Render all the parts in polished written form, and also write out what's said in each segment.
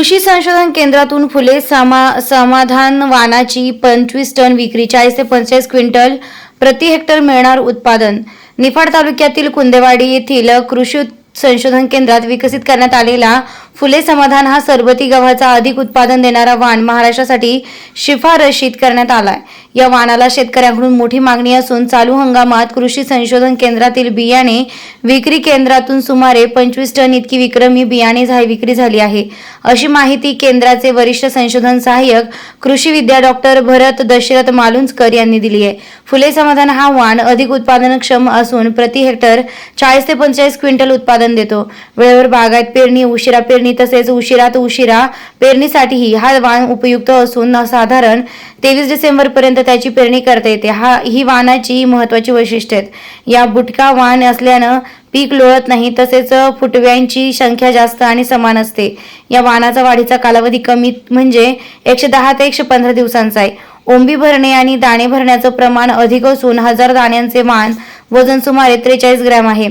कृषी संशोधन केंद्रातून फुले समाधान वाणाची 25 टन विक्री, 40 ते 45 क्विंटल प्रति हेक्टर मिळणार उत्पादन। निफाड तालुक्यातील कुंदेवाडी येथील कृषी संशोधन केंद्रात विकसित करण्यात आलेला फुले समाधान हा सरबती गव्हाचा अधिक उत्पादन देणारा वाण महाराष्ट्रासाठी शिफारशीत करण्यात आलाय। या वाणाला शेतकऱ्यांकडून मोठी मागणी असून चालू हंगामात कृषी संशोधन केंद्रातील बियाणे विक्री केंद्रातून सुमारे 25 टन इतकी विक्रमी बियाणे विक्री झाली आहे, अशी माहिती केंद्राचे वरिष्ठ संशोधन सहाय्यक कृषी विद्या डॉक्टर भरत दशरथ मालुंजकर यांनी दिली आहे। फुले समाधान हा वाण अधिक उत्पादनक्षम असून प्रति हेक्टर 40 ते 45 क्विंटल उत्पादन देतो। वेळेवर बागायत पेरणी, उशिरा पेरणी तसेच उशिरात उशिरा पेरणीसाठीही हा वाण उपयुक्त असून साधारण 23 डिसेंबर पर्यंत त्याची पेरणी करता येते। ही वाणाची महत्त्वाची वैशिष्ट्ये आहेत। या बुटका वाण असल्यानं पीक लोळत नाही, तसेच फुटव्यांची संख्या जास्त आणि समान असते। या वाणाचा वाढीचा कालावधी कमी म्हणजे 110 ते 115 दिवसांचा आहे। ओंबी भरणे आणि दाणे भरण्याचं प्रमाण अधिक असून 1000 दाण्यांचे वाण वजन सुमारे 43 ग्रॅम आहे।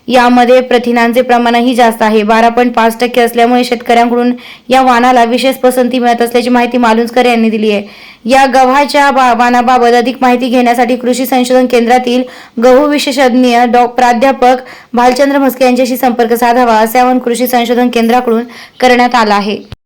यामध्ये प्रथिनांचे प्रमाणही जास्त आहे, 12.5% असल्यामुळे शेतकऱ्यांकडून या वाणाला विशेष पसंती मिळत असल्याची माहिती मालुंजकर यांनी दिली आहे। या गव्हाच्या वाणाबाबत अधिक माहिती घेण्यासाठी कृषी संशोधन केंद्रातील गहू विशेषज्ञ प्राध्यापक भालचंद्र म्हस्के यांच्याशी संपर्क साधावा, असे आवाहन कृषी संशोधन केंद्राकडून करण्यात आलं आहे।